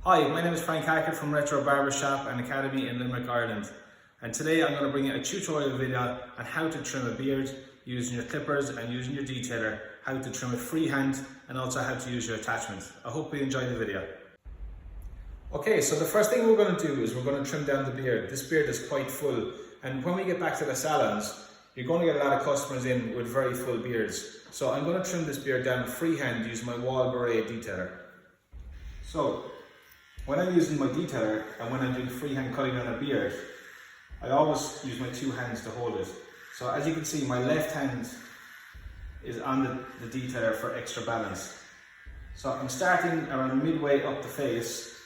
Hi, my name is Frank Hackett from Retro Barbershop and Academy in Limerick, Ireland. And today I'm going to bring you a tutorial video on how to trim a beard using your clippers and using your detailer, how to trim it freehand and also how to use your attachment. I hope you enjoy the video. Okay, so the first thing we're going to do is we're going to trim down the beard. This beard is quite full, and when we get back to the salons, you're going to get a lot of customers in with very full beards. So I'm going to trim this beard down freehand using my wall beret detailer. So when I'm using my detailer and when I'm doing freehand cutting on a beard, I always use my two hands to hold it. So as you can see, my left hand is on the detailer for extra balance. So I'm starting around midway up the face,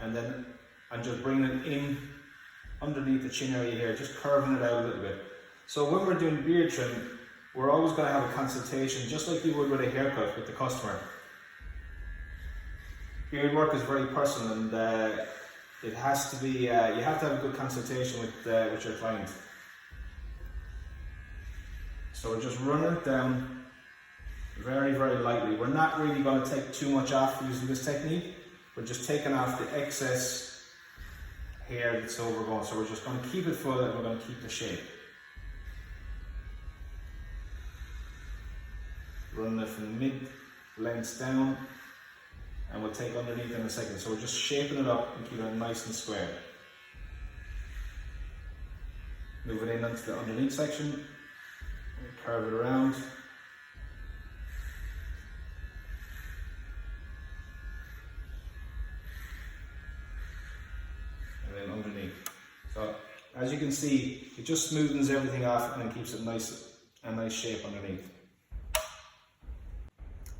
and then I'm just bringing it in underneath the chin area here, just curving it out a little bit. So when we're doing beard trim, we're always going to have a consultation, just like you would with a haircut with the customer. Beard work is very personal, and it has to be, you have to have a good consultation with your client. So we're just running it down very, very lightly. We're not really going to take too much off using this technique. We're just taking off the excess hair that's overgrown. So we're just going to keep it full and we're going to keep the shape. Running it from mid-length down, and we'll take underneath in a second. So we're just shaping it up and keeping it nice and square. Move it in onto the underneath section, curve it around. And then underneath. So as you can see, it just smoothens everything off and then keeps it nice, a nice shape underneath.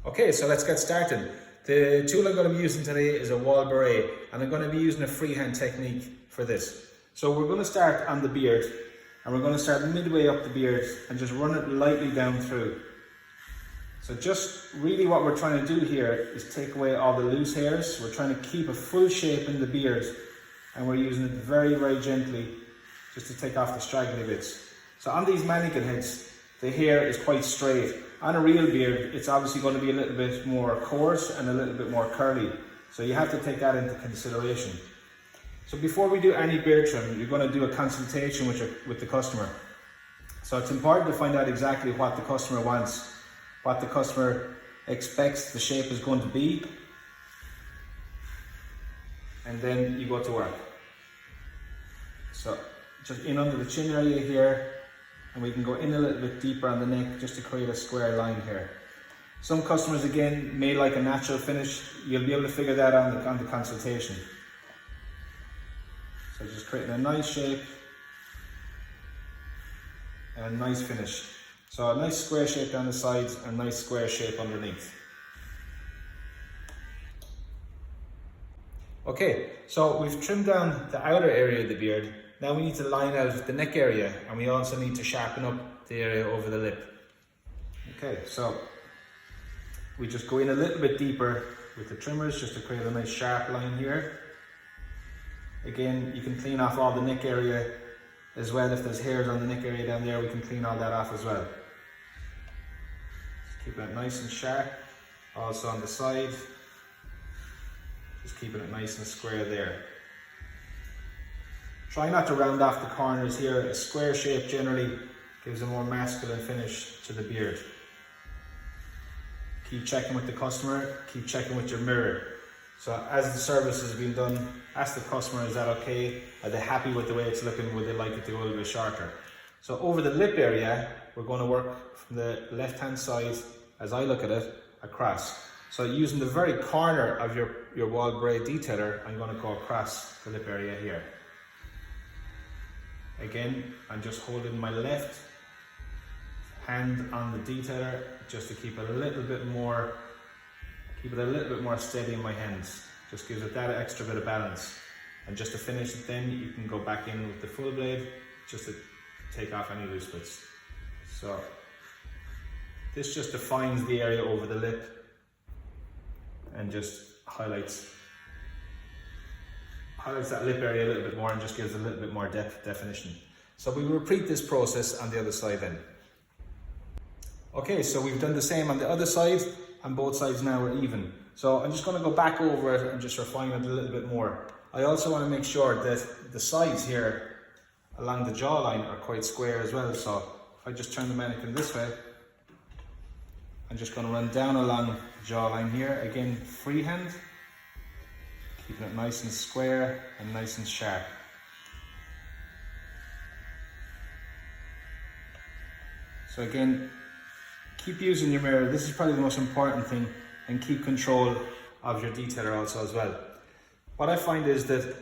Okay, so let's get started. The tool I'm going to be using today is a wall beret, and I'm going to be using a freehand technique for this. So we're going to start on the beard, and we're going to start midway up the beard and just run it lightly down through. So just really what we're trying to do here is take away all the loose hairs. We're trying to keep a full shape in the beard, and we're using it very, very gently just to take off the straggly bits. So on these mannequin heads, the hair is quite straight. On a real beard, it's obviously going to be a little bit more coarse and a little bit more curly. So you have to take that into consideration. So before we do any beard trim, you're going to do a consultation with the customer. So it's important to find out exactly what the customer wants, what the customer expects the shape is going to be, and then you go to work. So just in under the chin area here, and we can go in a little bit deeper on the neck just to create a square line here. Some customers again may like a natural finish. You'll be able to figure that out on the consultation. So just creating a nice shape and a nice finish. So a nice square shape down the sides and a nice square shape underneath. Okay, so we've trimmed down the outer area of the beard. Now we need to line out the neck area, and we also need to sharpen up the area over the lip. Okay, so we just go in a little bit deeper with the trimmers just to create a nice sharp line here. Again, you can clean off all the neck area as well. If there's hairs on the neck area down there, we can clean all that off as well. Just keep it nice and sharp. Also on the side, just keeping it nice and square there. Try not to round off the corners here. A square shape generally gives a more masculine finish to the beard. Keep checking with the customer, keep checking with your mirror. So as the service has been done, ask the customer, is that okay? Are they happy with the way it's looking? Would they like it to go a little bit shorter? So over the lip area, we're going to work from the left-hand side, as I look at it, across. So using the very corner of your wall beret detailer, I'm going to go across the lip area here. Again, I'm just holding my left hand on the detailer just to keep it a little bit more steady in my hands. Just gives it that extra bit of balance. And just to finish it, then you can go back in with the full blade just to take off any loose bits. So this just defines the area over the lip and just highlights that lip area a little bit more and just gives a little bit more definition. So we will repeat this process on the other side then. Okay, so we've done the same on the other side, and both sides now are even. So I'm just going to go back over it and just refine it a little bit more. I also want to make sure that the sides here along the jawline are quite square as well. So if I just turn the mannequin this way, I'm just going to run down along the jawline here. Again, freehand, keeping it nice and square and nice and sharp. So again, keep using your mirror. This is probably the most important thing, and keep control of your detailer also as well. What I find is that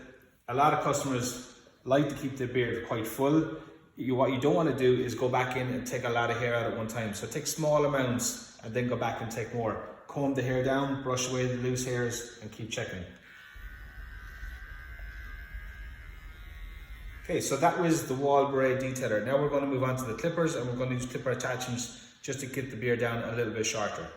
a lot of customers like to keep their beard quite full. What you don't want to do is go back in and take a lot of hair out at one time. So take small amounts and then go back and take more. Comb the hair down, brush away the loose hairs, and keep checking. Okay, so that was the wall braid detailer. Now we're going to move on to the clippers, and we're going to use clipper attachments just to get the beard down a little bit shorter.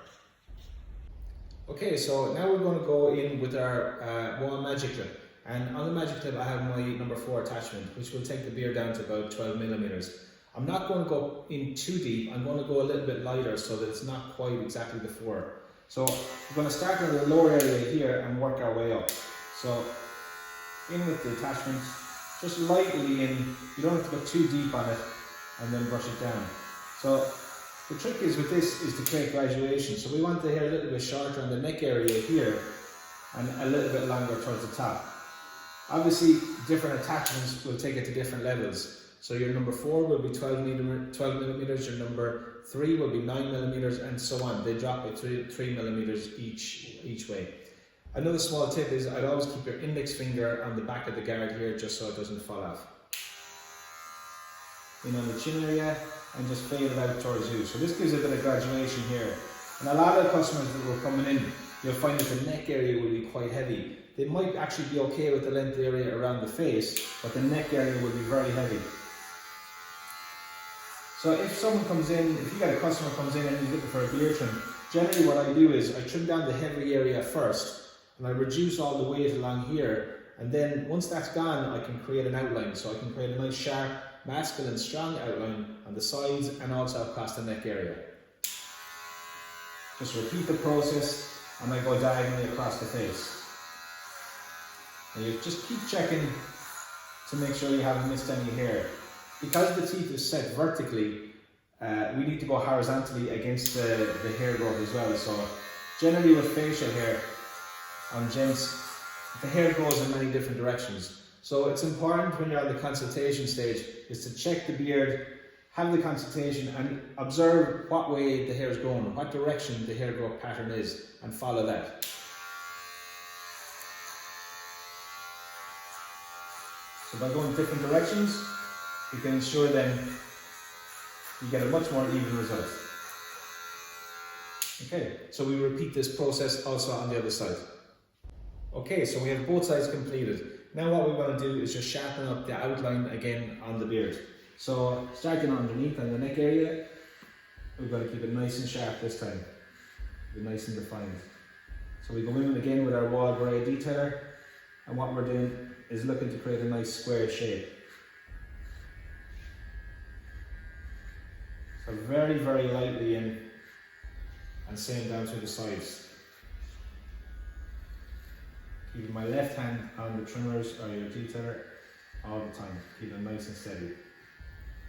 Okay, so now we're going to go in with our wall magic clip. And on the magic clip I have my number 4 attachment, which will take the beard down to about 12 millimeters. I'm not going to go in too deep, I'm going to go a little bit lighter so that it's not quite exactly the 4. So we're going to start with the lower area here and work our way up. So in with the attachment, just lightly in, you don't have to go too deep on it, and then brush it down. So the trick is with this is to create graduation. So we want the hair a little bit shorter on the neck area here and a little bit longer towards the top. Obviously, different attachments will take it to different levels. So your number 4 will be 12 millimeters, your number 3 will be 9 millimeters, and so on. They drop by 3 millimeters each way. Another small tip is I'd always keep your index finger on the back of the guard here just so it doesn't fall off. In on the chin area and just fade it out towards you. So this gives a bit of graduation here. And a lot of customers that were coming in, you'll find that the neck area will be quite heavy. They might actually be okay with the length area around the face, but the neck area will be very heavy. So if someone comes in, if you got a customer comes in and he's looking for a beard trim, generally what I do is I trim down the heavy area first, and I reduce all the weight along here, and then once that's gone, I can create an outline. So I can create a nice sharp, masculine, strong outline on the sides and also across the neck area. Just repeat the process, and I go diagonally across the face. And you just keep checking to make sure you haven't missed any hair. Because the teeth is set vertically, we need to go horizontally against the hair growth as well. So generally with facial hair on gents, the hair grows in many different directions. So it's important when you're on the consultation stage is to check the beard, have the consultation, and observe what way the hair is growing, what direction the hair growth pattern is, and follow that. So by going different directions, you can ensure then you get a much more even result. Okay, so we repeat this process also on the other side. Okay, so we have both sides completed. Now what we want to do is just sharpen up the outline again on the beard. So starting underneath on the neck area, we've got to keep it nice and sharp this time. Keep it nice and defined. So we go in again with our wall braid detailer, and what we're doing is looking to create a nice square shape. So very, very lightly in, and same down through the sides. Keeping my left hand on the trimmers or your detailer all the time, keep it nice and steady.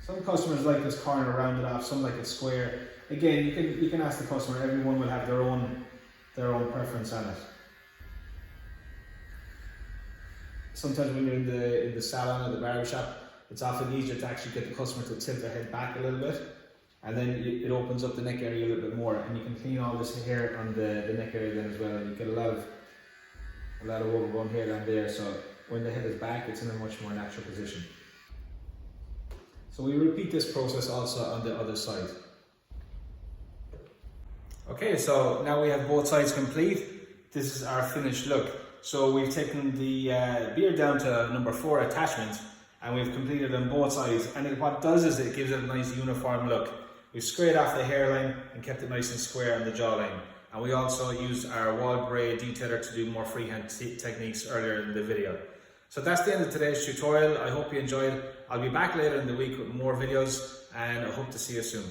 Some customers like this corner rounded off, some like it square. Again, you can ask the customer, everyone will have their own preference on it. Sometimes when you're in the salon or the barber shop, it's often easier to actually get the customer to tilt their head back a little bit, and then it opens up the neck area a little bit more, and you can clean all this hair on the neck area then as well, and you get a lot of overgrown hair down there, so when the head is back, it's in a much more natural position. So we repeat this process also on the other side. Okay, so now we have both sides complete. This is our finished look. So we've taken the beard down to number 4 attachment, and we've completed on both sides. And what it does is it gives it a nice uniform look. We've squared off the hairline and kept it nice and square on the jawline. And we also used our wall braid detailer to do more freehand techniques earlier in the video. So that's the end of today's tutorial. I hope you enjoyed. I'll be back later in the week with more videos, and I hope to see you soon.